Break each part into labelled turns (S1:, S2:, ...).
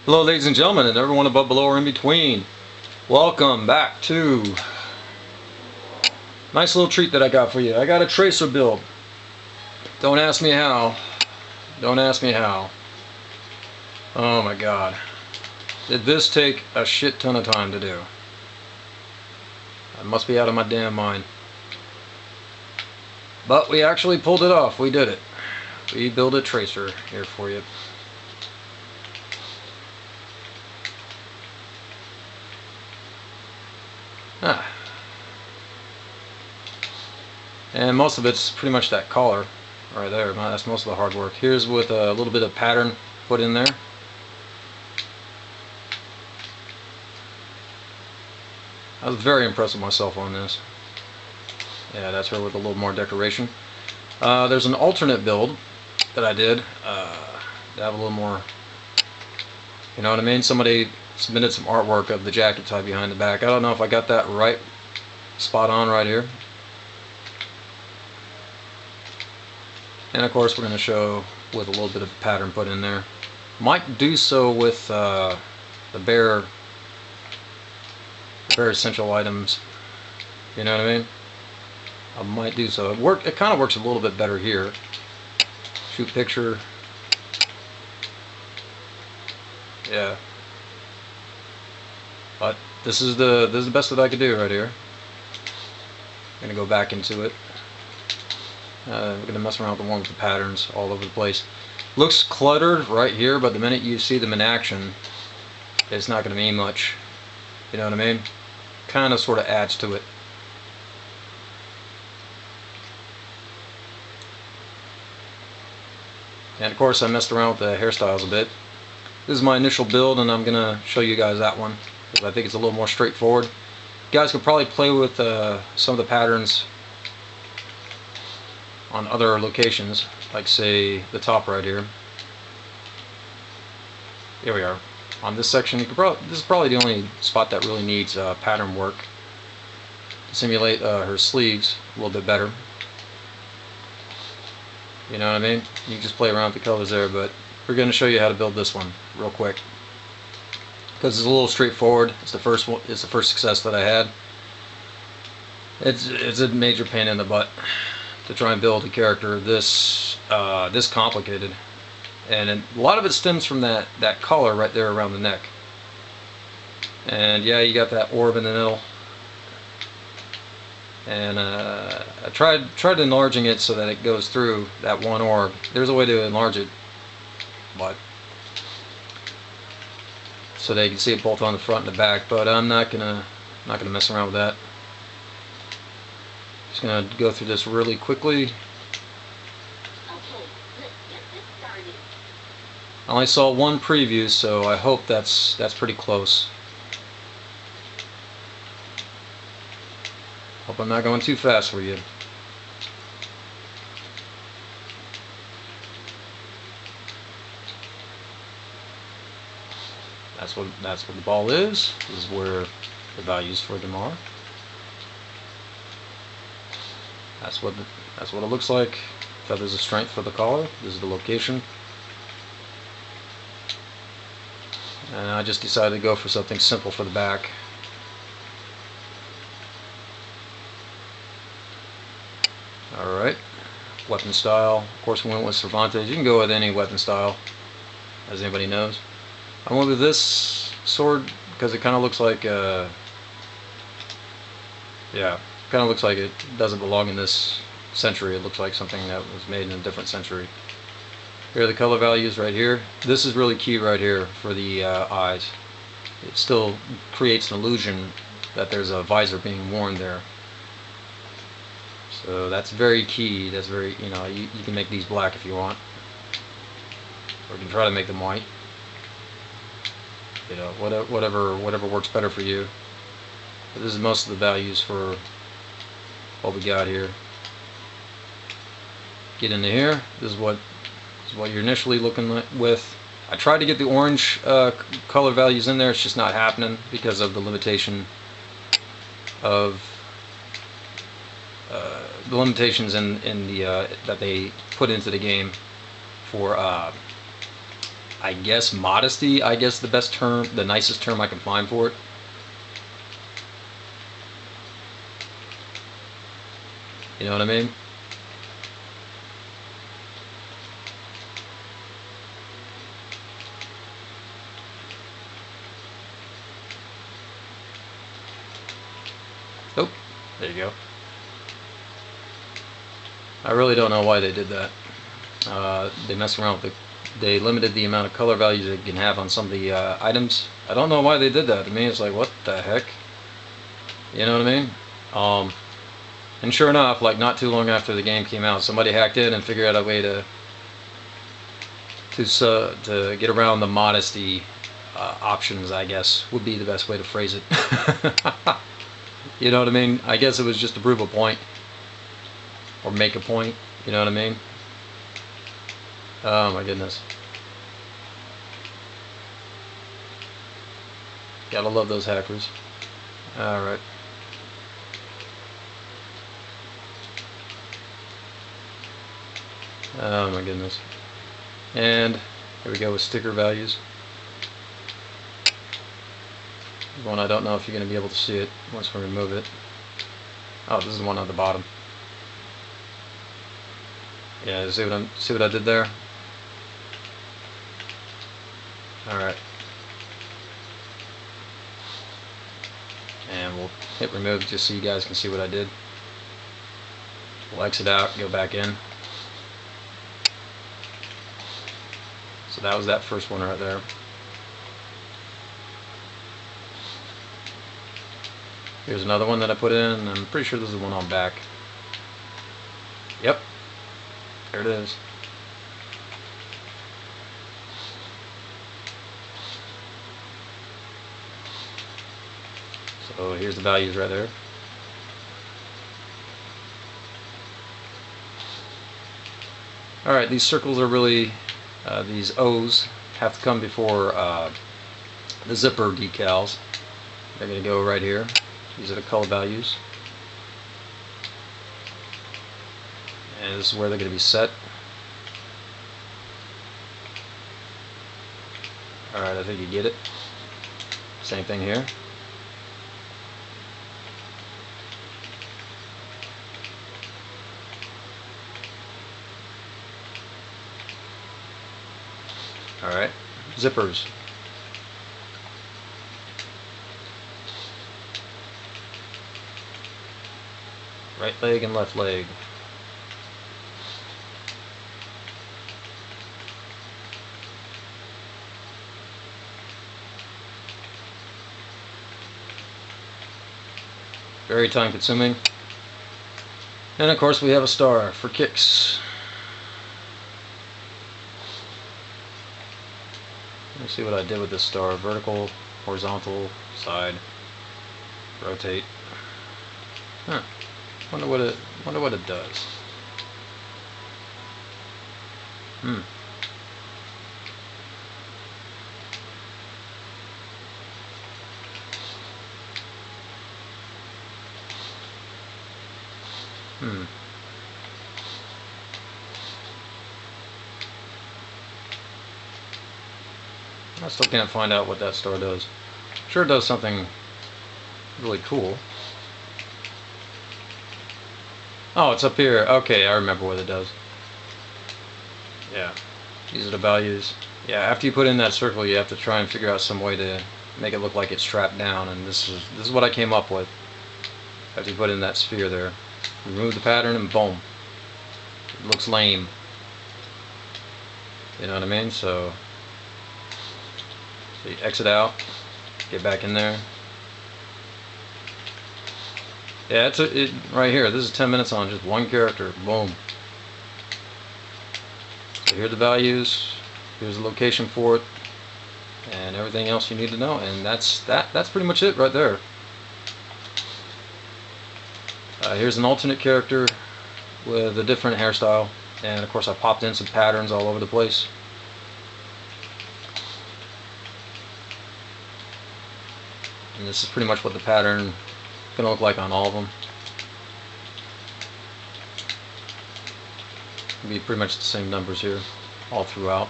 S1: Hello ladies and gentlemen and everyone above, below, or in between. Welcome back to nice little treat that I got for you. I got a tracer build. Don't ask me how. Don't ask me how. Oh my god. Did this take a shit ton of time to do? I must be out of my damn mind. But we actually pulled it off. We did it. We built a tracer here for you. And most of it's pretty much that collar right there. That's most of the hard work. Here's with a little bit of pattern put in there. I was very impressed with myself on this. Yeah, that's her with a little more decoration. There's an alternate build that I did to have a little more, you know what I mean? Somebody submitted some artwork of the jacket tie behind the back. I don't know if I got that right, spot on right here. And of course we're going to show with a little bit of pattern put in there. Might do so with the bare essential items. You know what I mean? I might do so. It kind of works a little bit better here. Shoot picture. Yeah. But this is the best that I could do right here. I'm gonna go back into it. We're gonna mess around with the one with the patterns all over the place. Looks cluttered right here, but the minute you see them in action, it's not gonna mean much. You know what I mean? Kind of sort of adds to it. And of course I messed around with the hairstyles a bit. This is my initial build and I'm gonna show you guys that one because I think it's a little more straightforward. You guys could probably play with some of the patterns on other locations, like say the top right here. Here we are. On this section, this is probably the only spot that really needs pattern work to simulate her sleeves a little bit better. You know what I mean? You can just play around with the colors there, but we're going to show you how to build this one real quick because it's a little straightforward. It's the first one. It's the first success that I had. It's a major pain in the butt to try and build a character this complicated, and a lot of it stems from that collar right there around the neck. And yeah, you got that orb in the middle. And I tried enlarging it so that it goes through that one orb. There's a way to enlarge it, but so that you can see it both on the front and the back. But I'm not gonna mess around with that. Just gonna go through this really quickly. I only saw one preview, so I hope that's pretty close. Hope I'm not going too fast for you. That's what the ball is. This is where the values for them are. That's what it looks like. Feathers of strength for the collar. This is the location. And I just decided to go for something simple for the back. Alright, weapon style. Of course we went with Cervantes. You can go with any weapon style, as anybody knows. I went with this sword because it kind of looks like yeah, kind of looks like it doesn't belong in this century. It looks like something that was made in a different century. Here are the color values right here. This is really key right here for the eyes. It still creates an illusion that there's a visor being worn there. So that's very key. That's very, you know, you can make these black if you want, or you can try to make them white. You know, whatever works better for you. But this is most of the values for what we got here. Get into here. This is what you're initially looking with. I tried to get the orange color values in there. It's just not happening because of the limitation of the limitations in the that they put into the game for I guess modesty, I guess the best term, the nicest term I can find for it. You know what I mean? Oh, there you go. I really don't know why they did that. They messed around with they limited the amount of color values they can have on some of the items. I don't know why they did that. To me, it's like, what the heck? You know what I mean? And sure enough, like not too long after the game came out, somebody hacked in and figured out a way to get around the modesty options, I guess, would be the best way to phrase it. You know what I mean? I guess it was just to prove a point. Or make a point, you know what I mean? Oh my goodness. Gotta love those hackers. Alright. Oh my goodness. And here we go with sticker values. One I don't know if you're going to be able to see it once we remove it. Oh, this is the one on the bottom. Yeah, see what I did there? Alright. And we'll hit remove just so you guys can see what I did. We'll exit out, go back in. So that was that first one right there. Here's another one that I put in. I'm pretty sure this is the one on back. Yep. There it is. So here's the values right there. Alright, these circles are really, these O's have to come before the zipper decals. They're going to go right here. These are the color values. And this is where they're going to be set. Alright, I think you get it. Same thing here. Alright, zippers. Right leg and left leg. Very time consuming. And of course we have a star for kicks. Let me see what I did with this star. Vertical, horizontal, side, rotate. Huh. Wonder what it does. Hmm. I still can't find out what that star does. Sure, it does something really cool. Oh, it's up here. Okay, I remember what it does. Yeah, these are the values. Yeah, after you put in that circle, you have to try and figure out some way to make it look like it's strapped down, and this is what I came up with. After you put in that sphere there, remove the pattern, and boom, it looks lame. You know what I mean? So you exit out, get back in there. Yeah, it's right here. This is 10 minutes on just one character. Boom. So here are the values. Here's the location for it, and everything else you need to know. And that's pretty much it right there. Here's an alternate character with a different hairstyle, and of course I popped in some patterns all over the place. And this is pretty much what the pattern is going to look like on all of them. It'll be pretty much the same numbers here all throughout.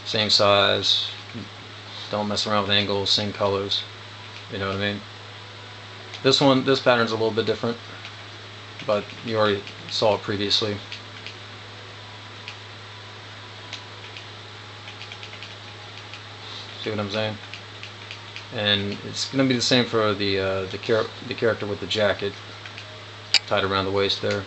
S1: Same size. Don't mess around with angles. Same colors. You know what I mean? This pattern's a little bit different, but you already saw it previously. See what I'm saying? And it's going to be the same for the character with the jacket tied around the waist there.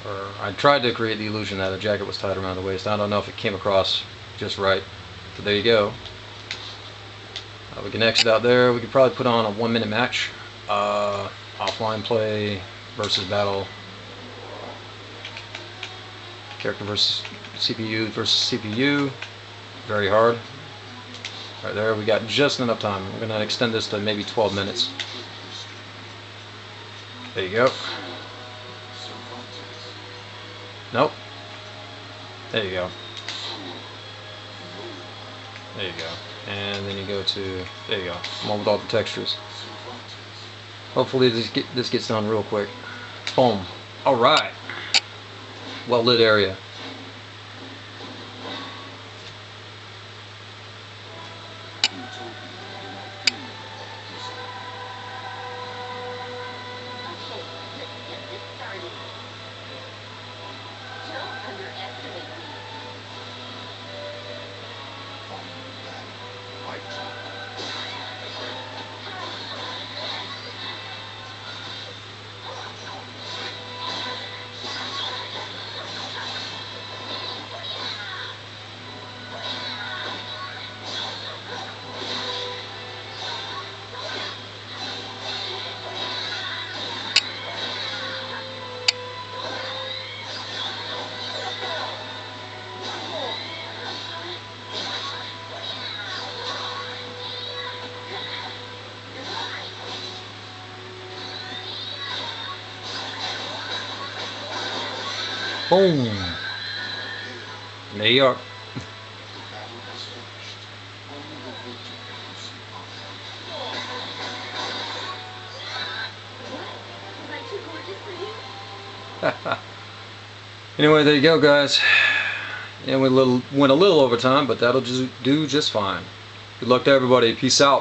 S1: Or I tried to create the illusion that the jacket was tied around the waist. I don't know if it came across just right, but there you go. We can exit out there. We could probably put on a 1-minute match, offline play versus battle, character versus CPU versus CPU. Very hard. Right there, we got just enough time. We're going to extend this to maybe 12 minutes. There you go. Nope. There you go. There you go. And then you go to, there you go. I'm on with all the textures. Hopefully this gets done real quick. Boom. Alright. Well lit area. Boom. There you are. Anyway, there you go, guys. And we went a little over time, but that'll just do just fine. Good luck to everybody. Peace out.